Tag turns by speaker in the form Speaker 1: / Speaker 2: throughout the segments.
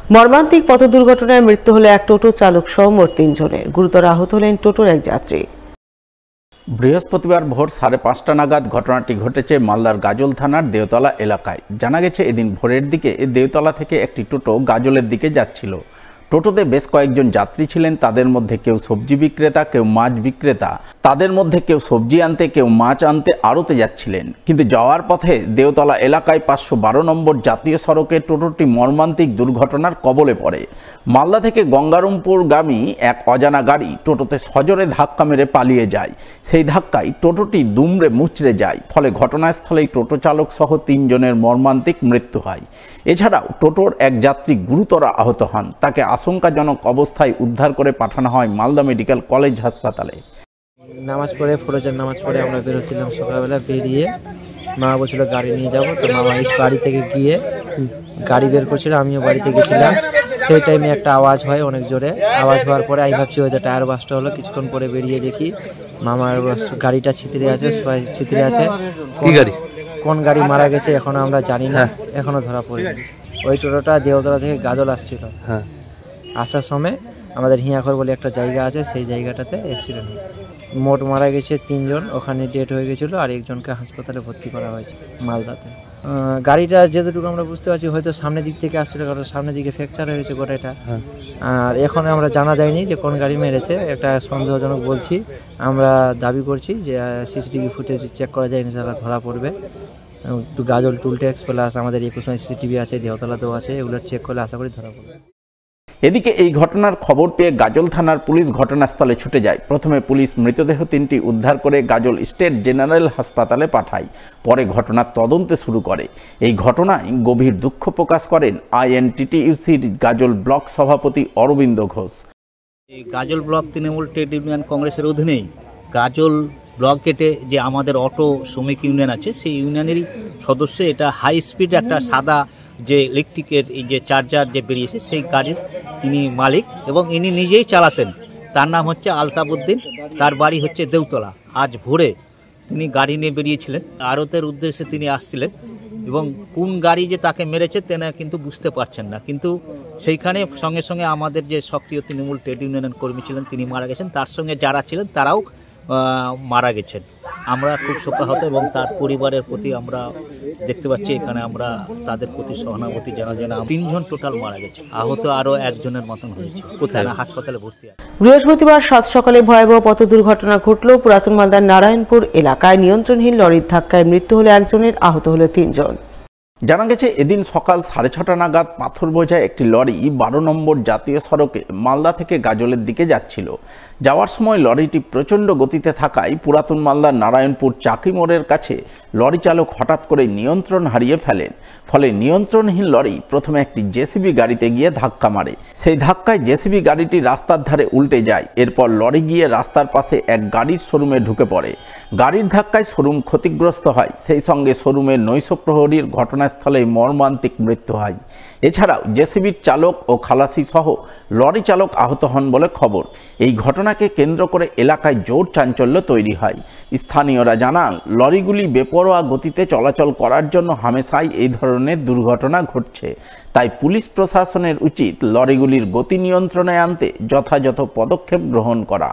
Speaker 1: মর্মান্তিক পথ দুর্ঘটনায় মৃত্যু হলো এক টোটো চালক সহ মোট ৩ জনের। গুরুতর আহত হলেন টোটোর এক যাত্রী।
Speaker 2: বৃহস্পতিবার ভোর 5:30 নাগাদ ঘটনাটি ঘটেছে মালদার গাজল থানার দেওতলা এলাকায়। জানা গেছে, এদিন ভোরের দিকে দেওতলা থেকে একটি টোটো গাজলের দিকে যাচ্ছিল। টোটোতে বেশ কয়েকজন যাত্রী ছিলেন। তাদের মধ্যে কেউ সবজি বিক্রেতা, কেউ মাছ বিক্রেতা। তাদের মধ্যে কেউ সবজি আনতে, কেউ মাছ আনতে আড়তে যাচ্ছিলেন। কিন্তু যাওয়ার পথে দেওতলা এলাকায় 512 নম্বর জাতীয় সড়কে টোটোটি মর্মান্তিক দুর্ঘটনার কবলে পড়ে। মালদা থেকে গঙ্গারামপুরগামী এক অজানা গাড়ি টোটোতে সজোরে ধাক্কা মেরে পালিয়ে যায়। সেই ধাক্কায় টোটোটি দুমড়ে মুচড়ে যায়। ফলে ঘটনাস্থলেই টোটো চালক সহ 3 জনের মর্মান্তিক মৃত্যু হয়। এছাড়াও টোটোর এক যাত্রী গুরুতর আহত হন। তাকে আশঙ্কাজনক অবস্থায় উদ্ধার করে পাঠানো হয় মালদা মেডিকেল কলেজ হাসপাতালে।
Speaker 3: নামাজ পড়ে ফরজের নামাজ পড়ে আমরা বেরোচ্ছিলাম। সকালবেলা বেরিয়ে মা বলছিল গাড়ি নিয়ে যাবো, তো মামা এই বাড়ি থেকে গিয়ে গাড়ি বের করছিল, আমিও বাড়িতে গেছিলাম। সেই টাইমে একটা আওয়াজ হয় অনেক জোরে। আওয়াজ হওয়ার পরে আমি ভাবছি হয়তো টায়ার বাসটা হলো। কিছুক্ষণ পরে বেরিয়ে দেখি মামার গাড়িটা ছিতরে আছে, সবাই ছিতরে আছে। কোন গাড়ি মারা গেছে এখনো আমরা জানি না, এখনো ধরা পড়েনি। ওই টোটোটা দেওতলা থেকে গাজল আসছিল। আসার সময় আমাদের হিয়াখর বলে একটা জায়গা আছে, সেই জায়গাটাতে অ্যাক্সিডেন্ট হয়। মোট মারা গেছে 3 জন, ওখানে ডেট হয়ে গেছিলো, আর একজনকে হাসপাতালে ভর্তি করা হয়েছে মালদাতে। গাড়িটা যেটুকু আমরা বুঝতে পারছি হয়তো সামনের দিক থেকে আসছিল, কারণ সামনের দিকে ফ্র্যাকচার হয়েছে গোটাটা। আর এখন আমরা জানা যায়নি যে কোন গাড়ি মেরেছে, একটা সন্দেহজনক বলছি। আমরা দাবি করছি যে সিসিটিভি ফুটেজ চেক করা যায়, ইনশাআল্লাহ ধরা পড়বে। গাজল টুল ট্যাক্স প্লাস আমাদের 21 মাইল সিসিটিভি আছে, দেওতলাতেও আছে, এগুলো চেক করলে আশা করি ধরা পড়বে।
Speaker 2: এদিকে এই ঘটনার খবর পেয়ে গাজল থানার পুলিশ ঘটনাস্থলে ছুটে যায়। প্রথমে পুলিশ মৃতদেহ 3টি উদ্ধার করে গাজল স্টেট জেনারেল হাসপাতালে পাঠায়। পরে ঘটনার তদন্ত শুরু করে। এই ঘটনায় গভীর দুঃখ প্রকাশ করেন আইএনটিটিইউসির গাজল ব্লক সভাপতি অরবিন্দ ঘোষ।
Speaker 4: গাজল ব্লক তৃণমূল ট্রেড ইউনিয়ন কংগ্রেসের অধীনেই গাজল ব্লক গেটে যে আমাদের অটো শ্রমিক ইউনিয়ন আছে, সেই ইউনিয়নেরই সদস্য। এটা হাই স্পিড একটা সাদা যে ইলেকট্রিকের এই যে চার্জার যে বেরিয়েছে, সেই গাড়ির ইনি মালিক এবং ইনি নিজেই চালাতেন। তার নাম হচ্ছে আলতাবউদ্দিন, তার বাড়ি হচ্ছে দেওতলা। আজ ভোরে তিনি গাড়ি নিয়ে বেরিয়েছিলেন, আড়তের উদ্দেশ্যে তিনি আসছিলেন এবং কোন গাড়ি যে তাকে মেরেছে তেনা কিন্তু বুঝতে পারছেন না। কিন্তু সেইখানে সঙ্গে সঙ্গে আমাদের যে সক্রিয় তৃণমূল ট্রেড ইউনিয়নের কর্মী ছিলেন তিনি মারা গেছেন, তার সঙ্গে যারা ছিলেন তারাও মারা গেছেন। আমরা খুব শোকাহত এবং তার পরিবারের প্রতি আমরা দেখতে পাচ্ছি এখানে আমরা তাদের প্রতি সহানুভূতি জানাই। 3 জন টোটাল মারা গেছে, আহত আরো 1 জনের মতন হয়েছে, কোথায় হাসপাতালে ভর্তি আছে।
Speaker 1: বৃহস্পতিবার সাত সকালে ভয়াবহ পথ দুর্ঘটনা ঘটল পুরাতন মালদার নারায়ণপুর এলাকায়। নিয়ন্ত্রণহীন লরির ধাক্কায় মৃত্যু হলো 1 জনের, আহত হলো 3 জন।
Speaker 2: জানা গেছে, এদিন সকাল 6:30 নাগাদ পাথর বোঝাই একটি লরি 12 নম্বর জাতীয় সড়কে মালদা থেকে গাজলের দিকে যাচ্ছিল। যাওয়ার সময় লরিটি প্রচণ্ড গতিতে থাকায় পুরাতন মালদার নারায়ণপুর চাকি মোড়ের কাছে লরি চালক হঠাৎ করে নিয়ন্ত্রণ হারিয়ে ফেলেন। ফলে নিয়ন্ত্রণহীন লরি প্রথমে একটি জেসিবি গাড়িতে গিয়ে ধাক্কা মারে। সেই ধাক্কায় জেসিবি গাড়িটি রাস্তার ধারে উল্টে যায়। এরপর লরি গিয়ে রাস্তার পাশে এক গাড়ির শোরুমে ঢুকে পড়ে। গাড়ির ধাক্কায় শোরুম ক্ষতিগ্রস্ত হয়। সেই সঙ্গে শোরুমের নৈশ প্রহরীর ঘটনাস্থলে মর্মান্তিক মৃত্যু হয়। এছাড়াও জেসিবির চালক ও খালাসি সহ লরি চালক আহত হন বলে খবর। এই ঘটনাকে কেন্দ্র করে এলাকায় জোর চাঞ্চল্য তৈরি হয়। স্থানীয়রা জানান, লরিগুলি বেপরোয়া গতিতে চলাচল করার জন্য হামেশাই এই ধরনের দুর্ঘটনা ঘটছে। তাই পুলিশ প্রশাসনের উচিত লরিগুলির গতি নিয়ন্ত্রণে আনতে যথাযথ পদক্ষেপ গ্রহণ করা।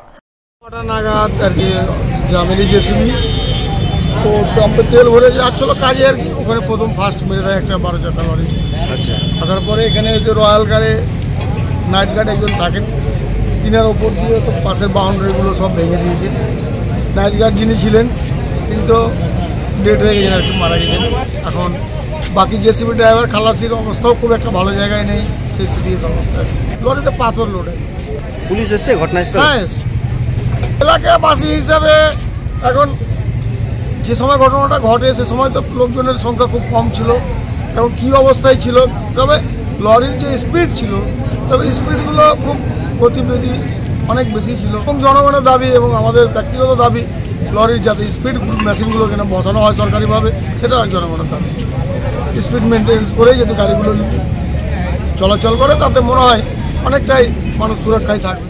Speaker 5: নাগাদ আর কি গ্রামেরই জেসিবি তো ডাম্পে তেল ভরে যাচ্ছিলো কাজে আর কি, ওখানে প্রথম ফার্স্ট মেরে দেয় একটা 12 চাকা লরি। আচ্ছা, আসার পরে এখানে যে রয়্যাল গার্ডে নাইট গার্ড একজন থাকেন, তিনার ওপর দিয়ে তো পাশের বাউন্ডারিগুলো সব ভেঙে দিয়েছে। নাইট গার্ড যিনি ছিলেন তিনি তো ডেড হয়ে গেছেন আর কি, মারা গেছেন। এখন বাকি জেসিবি ড্রাইভার খালাসির অবস্থাও খুব একটা ভালো জায়গায় নেই, সেই সিরিয়াস অবস্থায়। লরিতে পাথর লোডে।
Speaker 6: পুলিশ এসছে ঘটনাস্থলে?
Speaker 5: হ্যাঁ, এলাকাবাসী হিসাবে এখন যে সময় ঘটনাটা ঘটে সে সময় তো লোকজনের সংখ্যা খুব কম ছিল এবং কী অবস্থায় ছিল, তবে লরির যে স্পিড ছিল, তবে স্পিডগুলো খুব গতিবিধি অনেক বেশি ছিল। এবং জনগণের দাবি এবং আমাদের ব্যক্তিগত দাবি, লরির যাতে স্পিড মেশিনগুলো কেন বসানো হয় সরকারিভাবে, সেটা জনগণের দাবি। স্পিড মেনটেন্স করেই যদি গাড়িগুলো চলাচল করে তাতে মনে হয় অনেকটাই মানুষ সুরক্ষায় থাকবে।